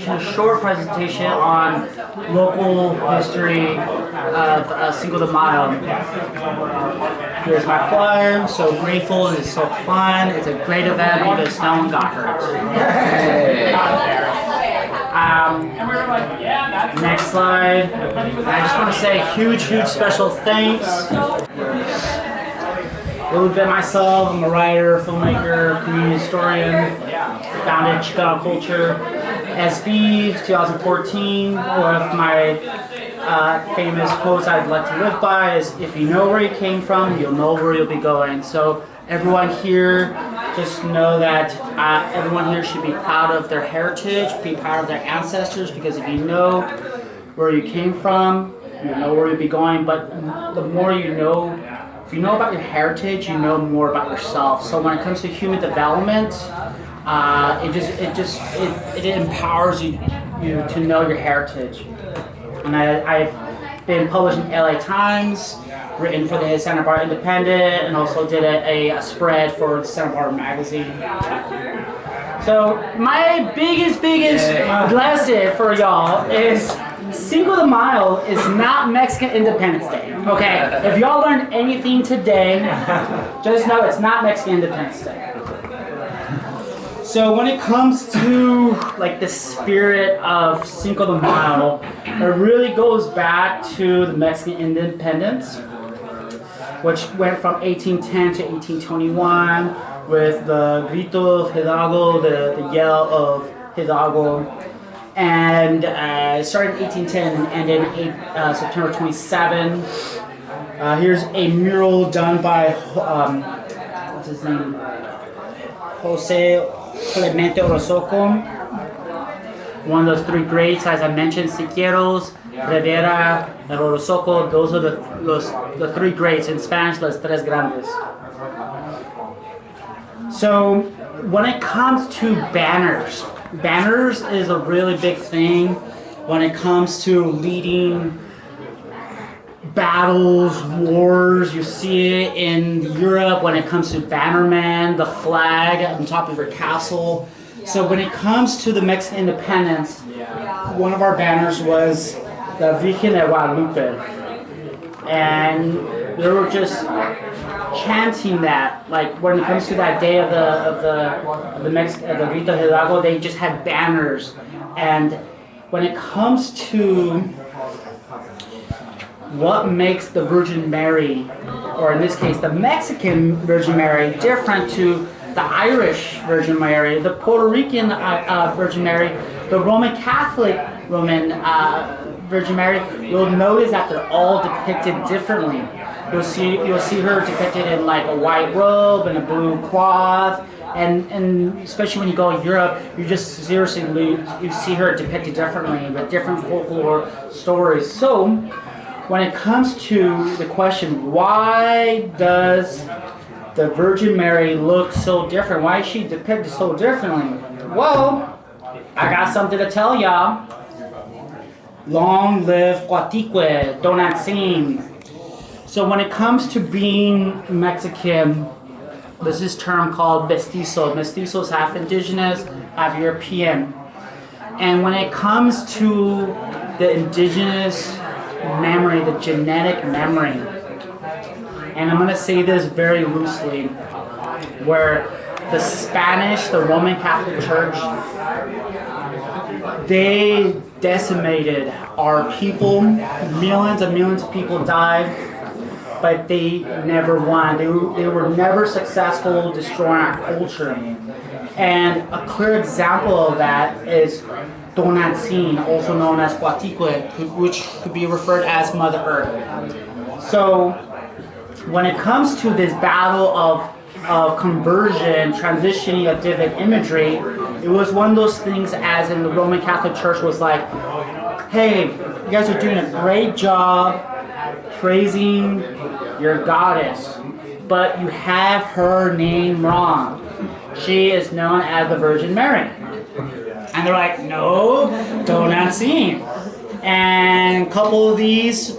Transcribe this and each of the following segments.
presentation, a short presentation on local history of Cinco de Mayo. Here's my flyer. I'm so grateful. It's so fun. It's a great event because no one got hurt. Next slide. I just want to say huge special thanks. A little bit myself. I'm a writer, filmmaker, community historian. Founded Chicano Culture SB 2014. One of my famous quotes I'd like to live by is, if you know where you came from, you'll know where you'll be going. So everyone here, just know that everyone here should be proud of their heritage, be proud of their ancestors, because if you know where you came from, you know where you'll be going. But the more you know, if you know about your heritage, you know more about yourself. So when it comes to human development, it empowers you to know your heritage. And I've been published in LA Times, written for the Santa Barbara Independent, and also did a spread for Santa Barbara Magazine. So my biggest lesson for y'all is Cinco de Mayo is not Mexican Independence Day. Okay, if y'all learned anything today, just know it's not Mexican Independence Day. So when it comes to like the spirit of Cinco de Mayo, it really goes back to the Mexican independence, which went from 1810 to 1821 with the Grito of Hidalgo, the yell of Hidalgo, and it started in 1810 and ended September 27. Here's a mural done by what's his name? Jose Clemente Orozco, one of those three greats, as I mentioned, Siqueiros, Rivera, and Orozco. Those are the three greats. In Spanish, los tres grandes. So when it comes to banners is a really big thing when it comes to leading battles, wars. You see it in Europe when it comes to bannerman, the flag on top of your castle. So when it comes to the Mexican independence, one of our banners was the Virgen de Guadalupe, and they were just chanting that. Like when it comes to that day of the Grito Hidalgo, they just had banners. And when it comes to what makes the Virgin Mary, or in this case the Mexican Virgin Mary, different to the Irish Virgin Mary, the Puerto Rican Virgin Mary, the Roman Catholic Virgin Mary, you'll notice that they're all depicted differently. You'll see her depicted in like a white robe and a blue cloth, and especially when you go to Europe, you just seriously you see her depicted differently with different folklore stories. So when it comes to the question, why does the Virgin Mary look so different? Why is she depicted so differently? Well, I got something to tell y'all. Long live Coatique, Tonantzin. So when it comes to being Mexican, there's this term called mestizo. Mestizo is half indigenous, half European. And when it comes to the indigenous memory, the genetic memory, and I'm going to say this very loosely, where the Spanish, the Roman Catholic Church, they decimated our people. Millions and millions of people died, but they never won. They were never successful destroying our culture. And a clear example of that is Tonantzin, also known as Coatique, which could be referred as Mother Earth. So when it comes to this battle of conversion, transitioning of different imagery, it was one of those things, as in the Roman Catholic Church was like, hey, you guys are doing a great job praising your goddess, but you have her name wrong. She is known as the Virgin Mary. And they're like, no, Tonantzin. And a couple of these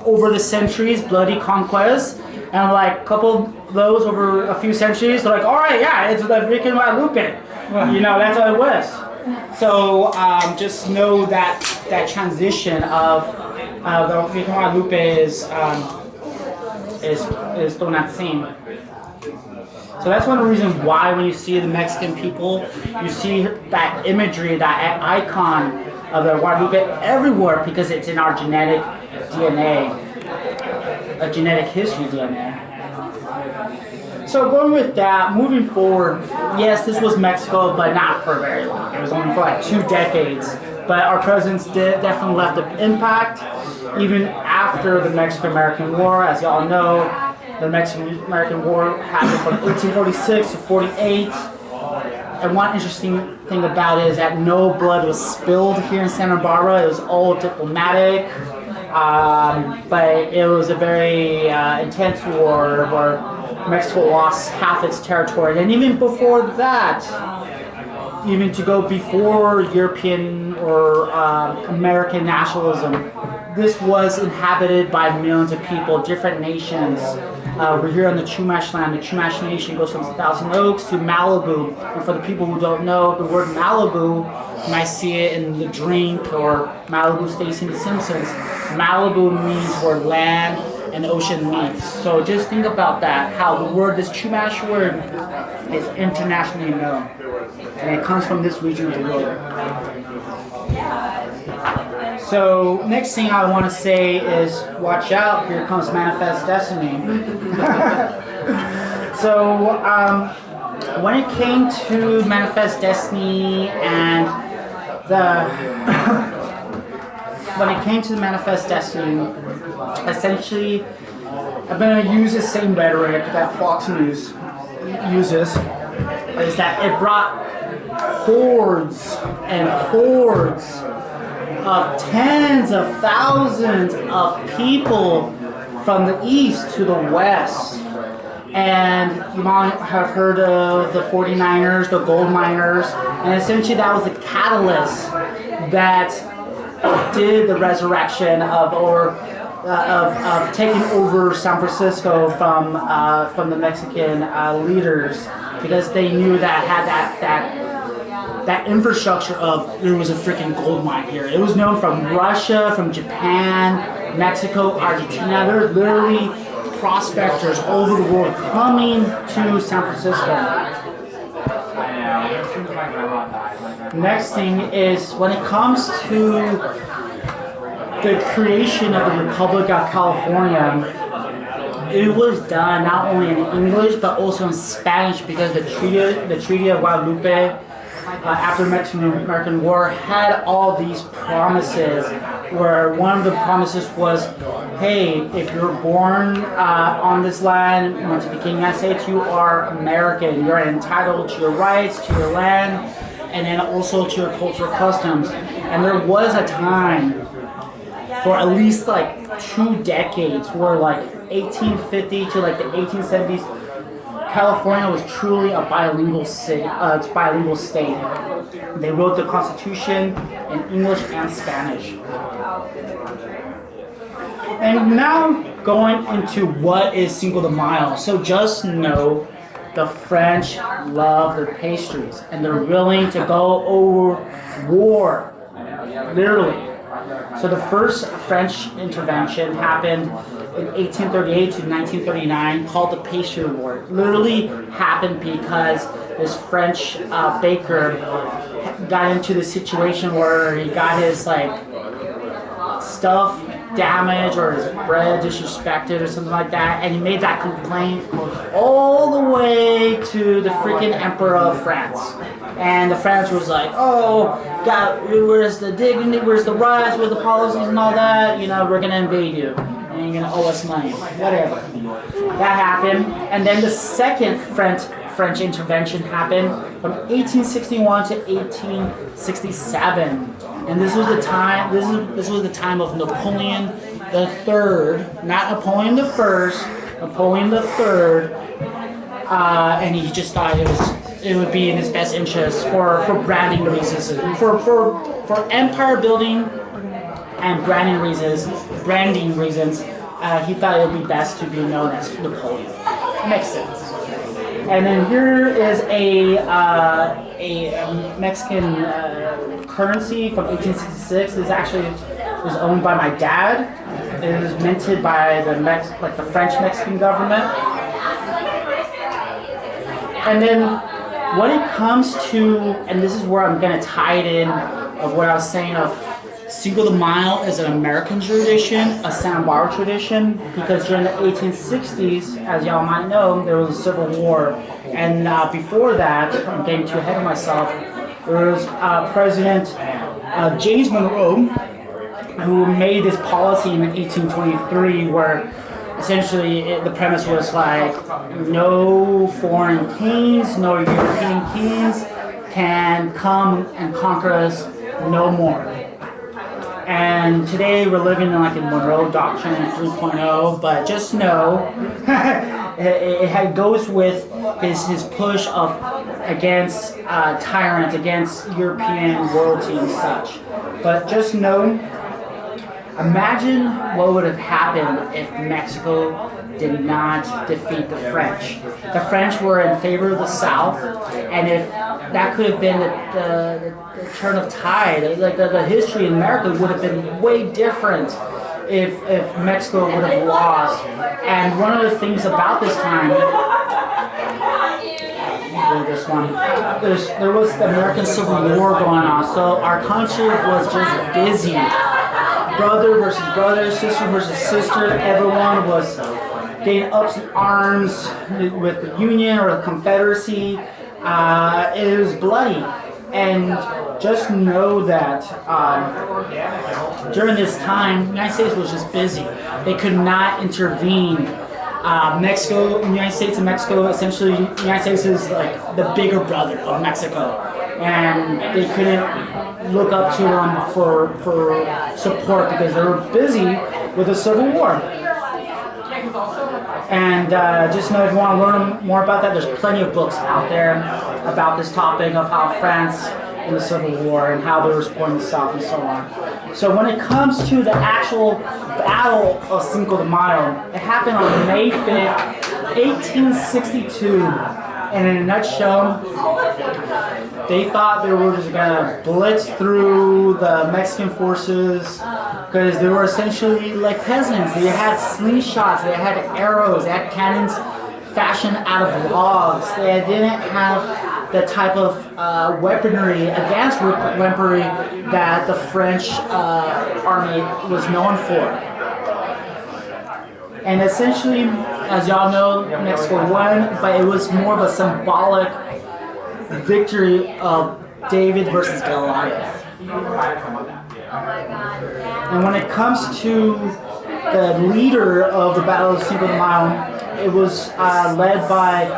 over the centuries, bloody conquests, and like a couple of those over a few centuries, they're like, all right, yeah, it's the Virgen Guadalupe. You know, that's what it was. So just know that transition of the Virgen Guadalupe is still not seen. So that's one of the reasons why when you see the Mexican people, you see that imagery, that icon of the Guadalupe everywhere because it's in our genetic DNA, a genetic history DNA. So going with that, moving forward, yes, this was Mexico, but not for very long. It was only for like 2 decades. But our presidents definitely left an impact, even after the Mexican-American War. As y'all know, the Mexican-American War happened from 1846 to 48. And one interesting thing about it is that no blood was spilled here in Santa Barbara. It was all diplomatic. But it was a very intense war where Mexico lost half its territory. And even before that, even to go before European or American nationalism, this was inhabited by millions of people, different nations. We're here on the Chumash land. The Chumash Nation goes from Thousand Oaks to Malibu. And for the people who don't know, the word Malibu, you might see it in the drink or Malibu Stacy in The Simpsons. Malibu means where land and ocean meets. So just think about that, how the word, this Chumash word, is internationally known. And it comes from this region of the world. So next thing I want to say is, watch out, here comes Manifest Destiny. So when it came to Manifest Destiny and when it came to the Manifest Destiny, essentially I'm going to use the same rhetoric that Fox News uses, is that it brought hordes and hordes of tens of thousands of people from the east to the west. And you might have heard of the 49ers, the gold miners, and essentially that was the catalyst that did the resurrection of taking over San Francisco from the Mexican leaders, because they knew that had that infrastructure of there was a freaking gold mine here. It was known from Russia, from Japan, Mexico, Argentina. There's literally prospectors all over the world coming to San Francisco. Next thing is, when it comes to the creation of the Republic of California, it was done not only in English but also in Spanish, because the Treaty of Guadalupe after the Mexican-American War had all these promises, where one of the promises was, hey, if you're born on this land, you went to the King of the United States, you are American. You're entitled to your rights, to your land, and then also to your cultural customs. And there was a time for at least like 2 decades where, like 1850 to like the 1870s, California was truly a bilingual state. They wrote the Constitution in English and Spanish. And now going into what is Cinco de Mayo. So just know the French love their pastries and they're willing to go over war, literally. So the first French intervention happened in 1838 to 1939, called the Pastry War. It literally happened because this French baker got into the situation where he got his stuff damaged or his bread disrespected or something like that, and he made that complaint all the way to the freaking Emperor of France. And the French was like, oh, God, where's the dignity, where's the rights, where's the policies and all that? You know, we're going to invade you. And you're going to owe us money. Whatever. That happened. And then the second French intervention happened from 1861 to 1867. And this was the time, this was the time of Napoleon the Third, not Napoleon the First, Napoleon the Third. And he just thought it would be in his best interest for branding reasons, for empire building and branding reasons. He thought it would be best to be known as Napoleon. Makes sense. And then here is a Mexican currency from 1866. This actually was owned by my dad. It was minted by the French Mexican government. And then when it comes to, and this is where I'm going to tie it in of what I was saying of Cinco de Mayo is an American tradition, a Santa Barbara tradition, because during the 1860s, as y'all might know, there was a civil war. And before that, I'm getting too ahead of myself, there was President James Monroe, who made this policy in 1823 where essentially the premise was like no foreign kings, no European kings can come and conquer us no more. And today we're living in like a Monroe Doctrine 3.0, but just know it goes with his push of against tyrants, against European royalty and such. But just know, imagine what would have happened if Mexico did not defeat the French. The French were in favor of the South, and if that could have been the turn of tide, like the history in America would have been way different if Mexico would have lost. And one of the things about this time, there was the American Civil War going on, so our country was just busy. Brother versus brother, sister versus sister, everyone was getting up in arms with the Union or the Confederacy. It was bloody. And just know that during this time, the United States was just busy. They could not intervene. United States and Mexico, essentially, the United States is like the bigger brother of Mexico. And they couldn't look up to them for support because they were busy with the Civil War. And just know if you want to learn more about that, there's plenty of books out there about this topic of how France in the Civil War and how they were supporting the South and so on. So when it comes to the actual Battle of Cinco de Mayo, it happened on May 5th, 1862. And in a nutshell, they thought they were just gonna blitz through the Mexican forces because they were essentially like peasants. They had slingshots, they had arrows, they had cannons fashioned out of logs. They didn't have the type of weaponry, advanced weaponry that the French army was known for. And essentially, as y'all know, Mexico won, but it was more of a symbolic victory of David versus Goliath. And when it comes to the leader of the Battle of Cinco de Mayo, it was led by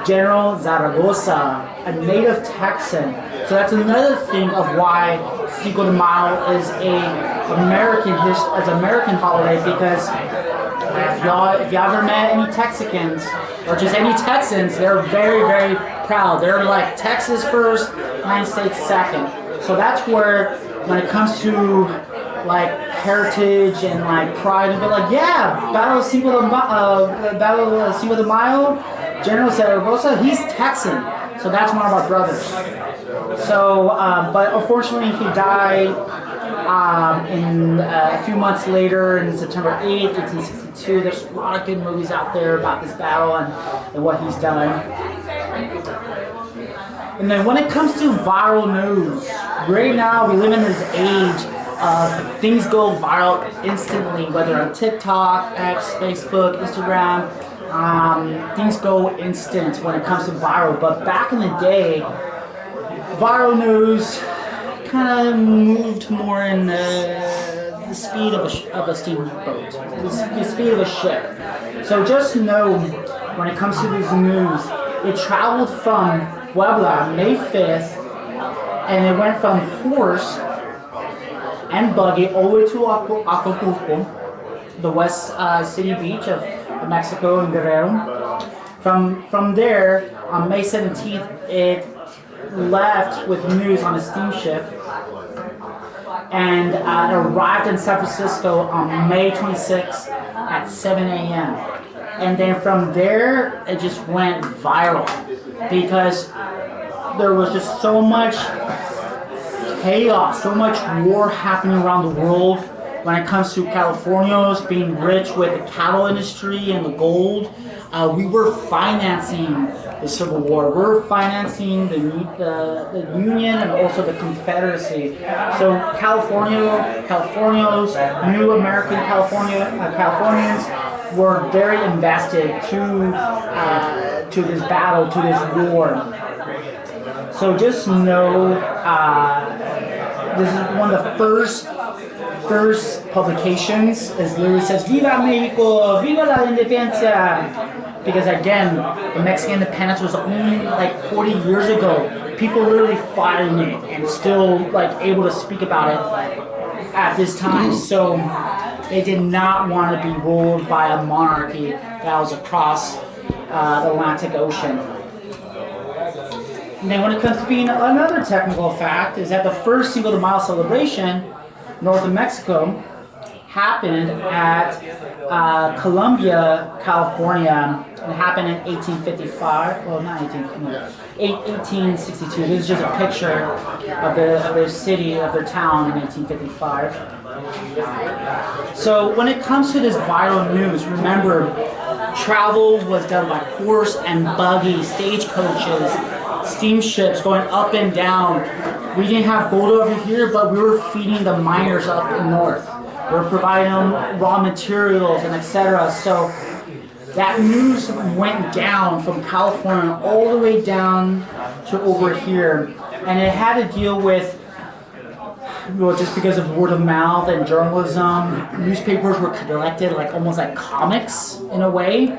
General Zaragoza, a native Texan. So that's another thing of why Cinco de Mayo is a American holiday, because if y'all ever met any Texicans, or just any Texans, they're very, very proud. They're like Texas first, United States second. So that's where, when it comes to like heritage and like pride, and be like, yeah, Battle of Cinco de Mayo, General Zaragoza, he's Texan. So that's one of our brothers. So, but unfortunately, he died in a few months later, in September 8th, 1862. There's a lot of good movies out there about this battle and what he's done. And then when it comes to viral news, right now we live in this age of things go viral instantly, whether on TikTok, X, Facebook, Instagram. Things go instant when it comes to viral. But back in the day, viral news kind of moved more in the speed of a steamboat, the speed of a ship. So just know, when it comes to this news, it traveled from Puebla, May 5th, and it went from horse and buggy all the way to Acapulco, the west city beach of Mexico and Guerrero. From there, on May 17th, it left with news on a steamship and arrived in San Francisco on May 26th at 7 a.m. And then from there, it just went viral because there was just so much chaos, so much war happening around the world when it comes to Californios being rich with the cattle industry and the gold. We were financing the Civil War. We were financing the Union and also the Confederacy. So Californios, new American Californians were very invested to this battle, to this war. So just know this is one of the first publications. It literally says "Viva México, Viva la Independencia," because again, the Mexican independence was only like 40 years ago. People literally fighting it and still like able to speak about it at this time. So they did not want to be ruled by a monarchy that was across the Atlantic Ocean. And then when it comes to being another technical fact is that the first Cinco de Mayo celebration north of Mexico happened at Columbia, California. It happened in 1855. Well, not 1862. This is just a picture of their city, of their town in 1855. So when it comes to this viral news, remember, travel was done by horse and buggy, stagecoaches, steamships going up and down. We didn't have gold over here, but we were feeding the miners up in north. We were providing them raw materials and etc. So that news went down from California all the way down to over here, and it had to deal with, well, just because of word of mouth and journalism. Newspapers were collected like almost like comics in a way.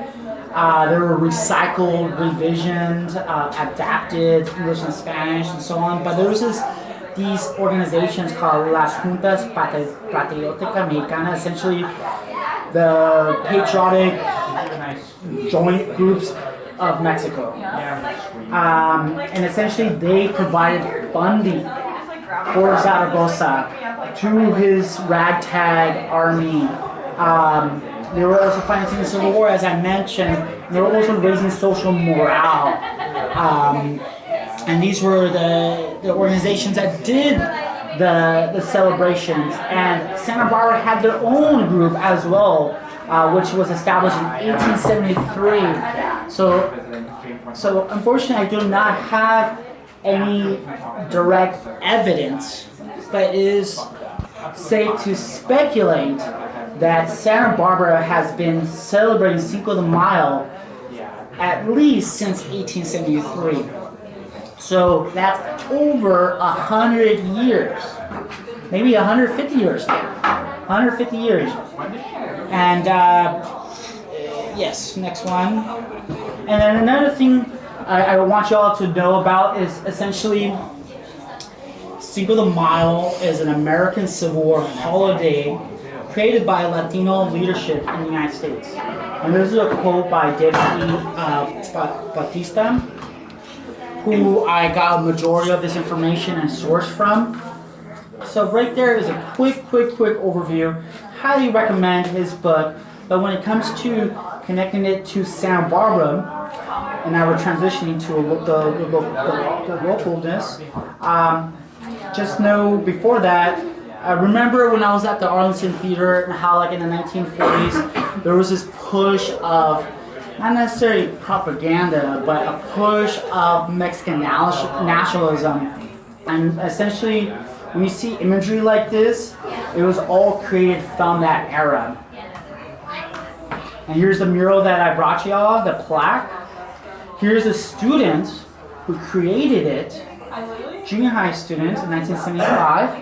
They were recycled, revisioned, adapted English and Spanish and so on. But there was these organizations called Las Juntas Patrióticas Mexicanas, essentially the patriotic joint groups of Mexico. And essentially they provided funding for Zaragoza to his ragtag army. They were also financing the Civil War, as I mentioned. They were also raising social morale. And these were the organizations that did the celebrations. And Santa Barbara had their own group as well, which was established in 1873. So unfortunately, I do not have any direct evidence, but it is safe to speculate that Santa Barbara has been celebrating Cinco de Mayo at least since 1873. So that's over 100 years, maybe 150 years now. 150 years. And yes, next one. And then another thing I want you all to know about is essentially Cinco de Mayo is an American Civil War holiday created by Latino leadership in the United States. And this is a quote by David E. Bautista, who I got a majority of this information and source from. So right there is a quick overview. Highly recommend his book. But when it comes to connecting it to Santa Barbara, and now we're transitioning to the localness, just know before that, I remember when I was at the Arlington Theater and how like in the 1940s there was this push of, not necessarily propaganda, but a push of Mexican nationalism. And essentially when you see imagery like this, it was all created from that era. And here's the mural that I brought y'all, the plaque. Here's a student who created it, junior high student in 1975.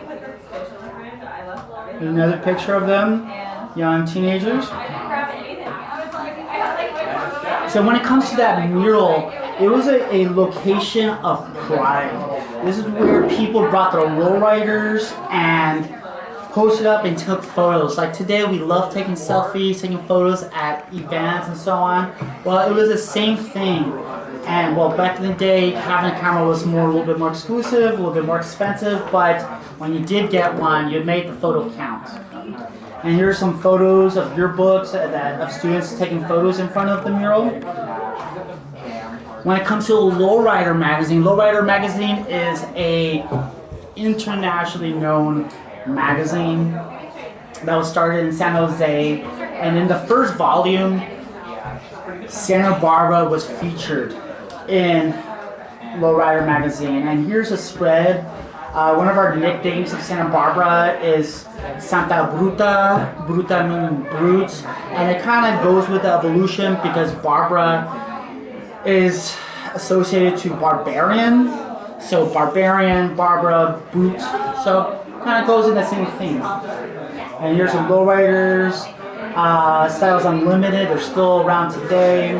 Another picture of them, young teenagers. So when it comes to that mural, it was a location of pride. This is where people brought their lowriders and posted up and took photos. Like today, we love taking selfies, taking photos at events and so on. Well, it was the same thing. And well, back in the day, having a camera was a little bit more exclusive, a little bit more expensive, but when you did get one, you made the photo count. And here's some photos of yearbooks of students taking photos in front of the mural. When it comes to Lowrider magazine is a internationally known magazine that was started in San Jose, and in the first volume, Santa Barbara was featured in Lowrider magazine. And here's a spread. One of our nicknames of Santa Barbara is Santa Bruta, Bruta meaning brute, and it kind of goes with the evolution because Barbara is associated to barbarian, so barbarian, Barbara, brute, so kind of goes in the same theme. And here's some lowriders, Styles Unlimited, they're still around today.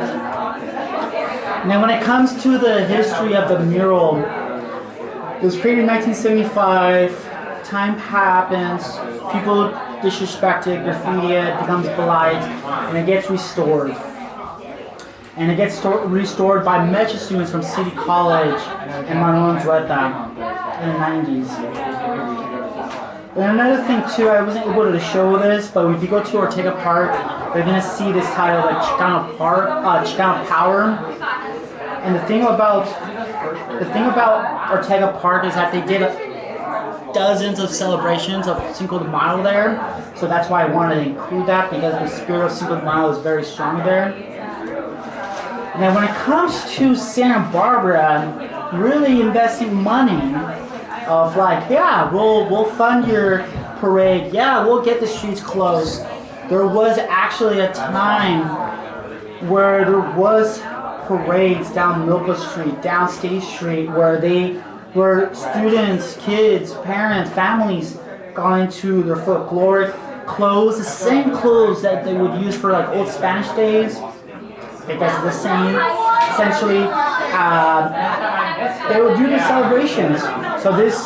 And then when it comes to the history of the mural, it was created in 1975, time happens, people disrespect it, graffiti it, becomes blight, and it gets restored. And it gets restored by Metro students from City College and Manon Zueta in the 90s. And another thing too, I wasn't able to show this, but if you go to Ortega Park, you're gonna see this title like Chicano Power. And the thing about Ortega Park is that they did dozens of celebrations of Cinco de Mayo there, so that's why I wanted to include that, because the spirit of Cinco de Mayo is very strong there. And then when it comes to Santa Barbara, really investing money of like, yeah, we'll fund your parade, yeah, we'll get the streets closed. There was actually a time where there was parades down Milka Street, down State Street, where students, kids, parents, families got into their folkloric clothes, the same clothes that they would use for like old Spanish days. Because the same, essentially, they would do the celebrations. So this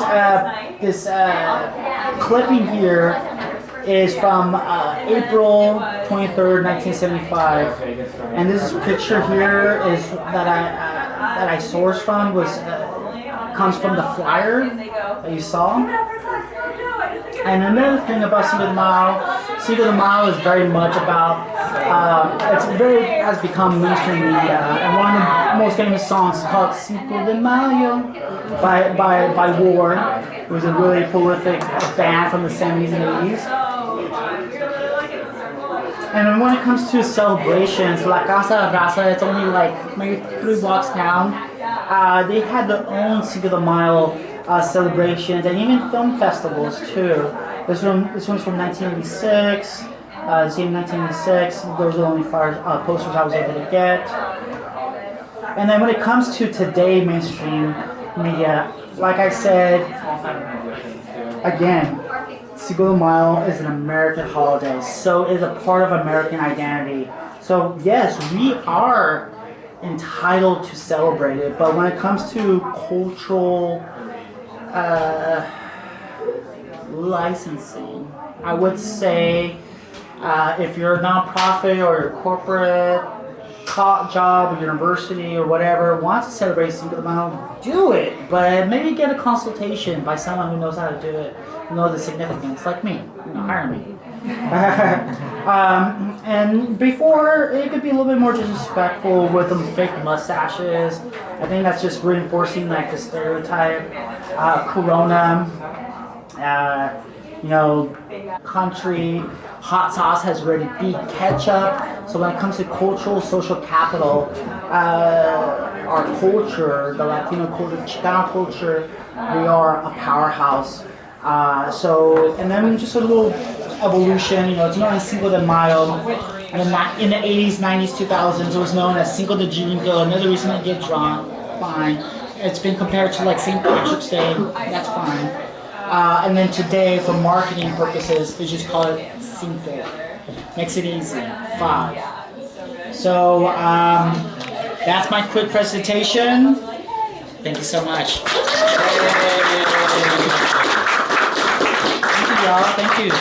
clipping here is from April 23rd, 1975, and this picture here is that I sourced from comes from the flyer that you saw. And another thing about Cinco de Mayo is very much about, has become mainstream media. And one of the most famous songs is called Cinco de Mayo by War. It was a really prolific band from the 70s and 80s. And when it comes to celebrations, La Casa Raza, it's only like maybe 3 blocks down. They had their own Cinco de Mayo celebrations and even film festivals too. This one's from 1986. Same 1986. Those are the only posters I was able to get. And then when it comes to today mainstream media, like I said, again, Cinco de Mayo is an American holiday, so it is a part of American identity. So yes, we are entitled to celebrate it, but when it comes to cultural licensing, I would say if you're a nonprofit or a corporate job or university or whatever wants to celebrate Cinco de Mayo, do it, but maybe get a consultation by someone who knows how to do it, know the significance, like me, hire me. And before, it could be a little bit more disrespectful with them fake mustaches. I think that's just reinforcing like the stereotype. Corona, country, hot sauce has already beat ketchup. So when it comes to cultural, social capital, our culture, the Latino culture, Chicano culture, we are a powerhouse. And then just a little evolution, it's known as Cinco de Mayo, and in the 80s, 90s, 2000s, it was known as Cinco de Jingo, another reason to get drunk, fine. It's been compared to like St. Patrick's Day, that's fine. And then today, for marketing purposes, they just call it Cinco. Makes it easy, 5. So, that's my quick presentation. Thank you so much. Thank you, y'all. Thank you.